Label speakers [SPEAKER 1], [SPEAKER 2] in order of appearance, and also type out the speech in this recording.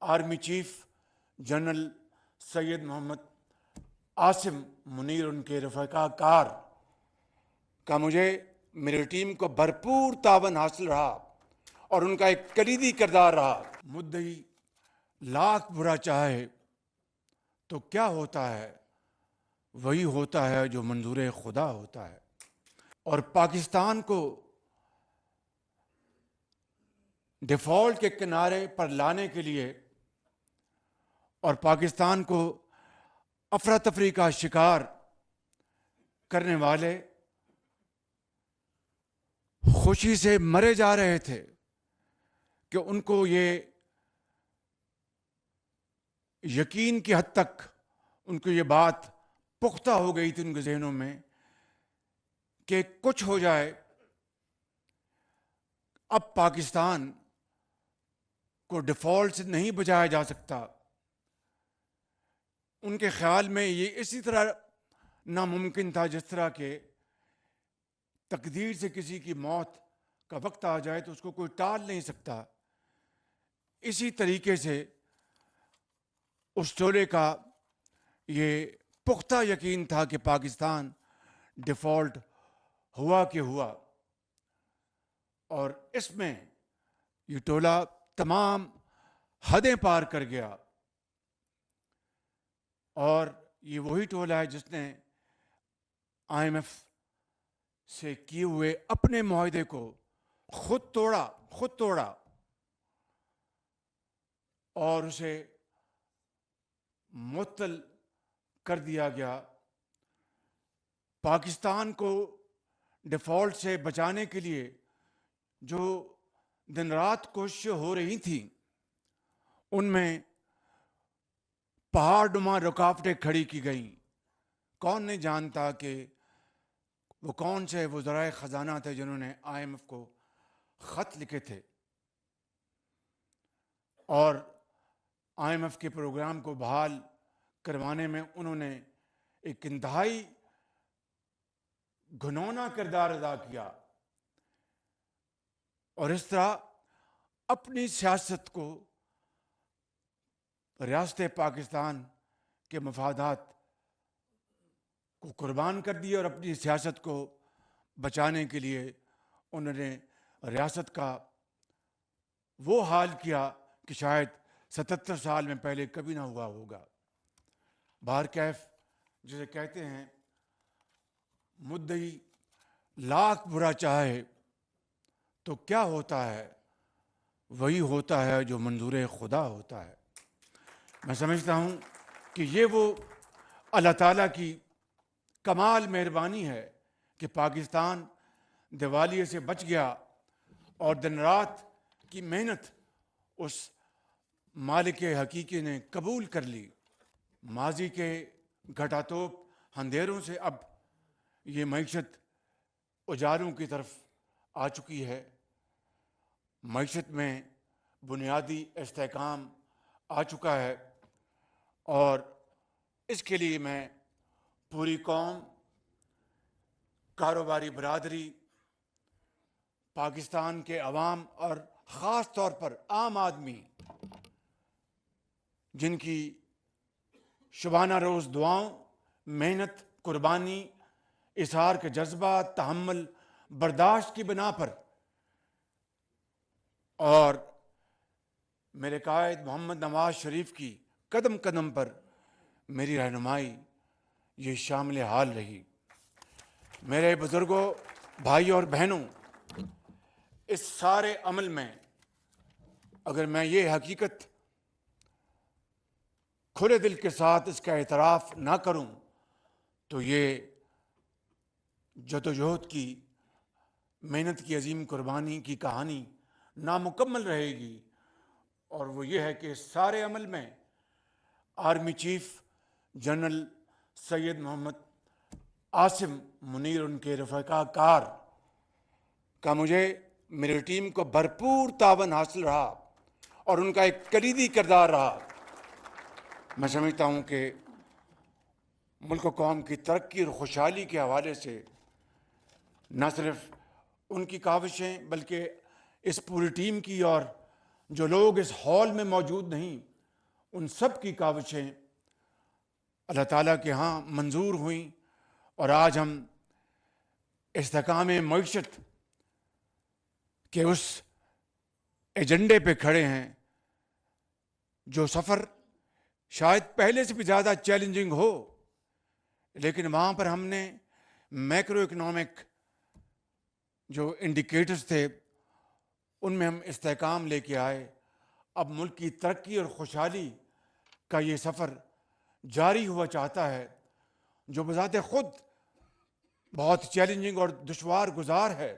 [SPEAKER 1] Army chief general سید محمد عاصم منیر ان کے رفقا کار کا مجھے میری ٹیم کو بھرپور تعاون حاصل رہا اور ان کا ایک کلیدی کردار رہا۔ مدعی لاکھ برا چاہے تو کیا ہوتا ہے، وہی ہوتا ہے جو منظور خدا ہوتا ہے۔ اور پاکستان کو ڈیفالٹ کے کنارے پر لانے کے لیے اور پاکستان کو افراتفری کا شکار کرنے والے خوشی سے مرے جا رہے تھے کہ ان کو یہ یقین کی حد تک ان کو یہ بات پختہ ہو گئی تھی ان کے ذہنوں میں کہ کچھ ہو جائے، اب پاکستان کو ڈیفالٹ سے نہیں بچایا جا سکتا۔ ان کے خیال میں یہ اسی طرح ناممکن تھا جس طرح کہ تقدیر سے کسی کی موت کا وقت آ جائے تو اس کو کوئی ٹال نہیں سکتا۔ اسی طریقے سے اس ٹولے کا یہ پختہ یقین تھا کہ پاکستان ڈیفالٹ ہوا کہ ہوا، اور اس میں یہ ٹولہ تمام حدیں پار کر گیا۔ اور یہ وہی ٹولہ ہے جس نے آئی ایم ایف سے کیے ہوئے اپنے معاہدے کو خود توڑا اور اسے معطل کر دیا گیا۔ پاکستان کو ڈیفالٹ سے بچانے کے لیے جو دن رات کوششیں ہو رہی تھیں، ان میں پہاڑ نما رکاوٹیں کھڑی کی گئیں۔ کون نہیں جانتا کہ وہ کون سے وزرائے خزانہ تھے جنہوں نے آئی ایم ایف کو خط لکھے تھے اور آئی ایم ایف کے پروگرام کو بحال کروانے میں انہوں نے ایک انتہائی گھنونا کردار ادا کیا، اور اس طرح اپنی سیاست کو ریاست پاکستان کے مفادات کو قربان کر دیا اور اپنی سیاست کو بچانے کے لیے انہوں نے ریاست کا وہ حال کیا کہ شاید 77 سال میں پہلے کبھی نہ ہوا ہوگا۔ بہرکیف جسے کہتے ہیں مدعی لاکھ برا چاہے تو کیا ہوتا ہے، وہی ہوتا ہے جو منظور خدا ہوتا ہے۔ میں سمجھتا ہوں کہ یہ وہ اللہ تعالیٰ کی کمال مہربانی ہے کہ پاکستان دیوالیے سے بچ گیا اور دن رات کی محنت اس مالک حقیقی نے قبول کر لی۔ ماضی کے گھٹاتوپ اندھیروں سے اب یہ معیشت اجالوں کی طرف آ چکی ہے۔ معیشت میں بنیادی استحکام آ چکا ہے، اور اس کے لیے میں پوری قوم، کاروباری برادری، پاکستان کے عوام اور خاص طور پر عام آدمی جن کی شبانہ روز دعاؤں، محنت، قربانی، اظہار کے جذبات، تحمل، برداشت کی بنا پر اور میرے قائد محمد نواز شریف کی قدم قدم پر میری رہنمائی یہ شامل حال رہی۔ میرے بزرگوں، بھائی اور بہنوں، اس سارے عمل میں اگر میں یہ حقیقت کھلے دل کے ساتھ اس کا اعتراف نہ کروں تو یہ جدوجہد کی، محنت کی عظیم قربانی کی کہانی نامکمل رہے گی۔ اور وہ یہ ہے کہ اس سارے عمل میں آرمی چیف جنرل سید محمد عاصم منیر ان کے رفقا کار کا مجھے میری ٹیم کو بھرپور تعاون حاصل رہا اور ان کا ایک کلیدی کردار رہا۔ میں سمجھتا ہوں کہ ملک و قوم کی ترقی اور خوشحالی کے حوالے سے نہ صرف ان کی کاوشیں بلکہ اس پوری ٹیم کی، اور جو لوگ اس ہال میں موجود نہیں ان سب کی کاوشیں اللہ تعالیٰ کے ہاں منظور ہوئیں، اور آج ہم استحکام معیشت کے اس ایجنڈے پہ کھڑے ہیں، جو سفر شاید پہلے سے بھی زیادہ چیلنجنگ ہو، لیکن وہاں پر ہم نے میکرو اکنامک جو انڈیکیٹرز تھے ان میں ہم استحکام لے کے آئے۔ اب ملک کی ترقی اور خوشحالی کا یہ سفر جاری ہوا چاہتا ہے، جو بذات خود بہت چیلنجنگ اور دشوار گزار ہے،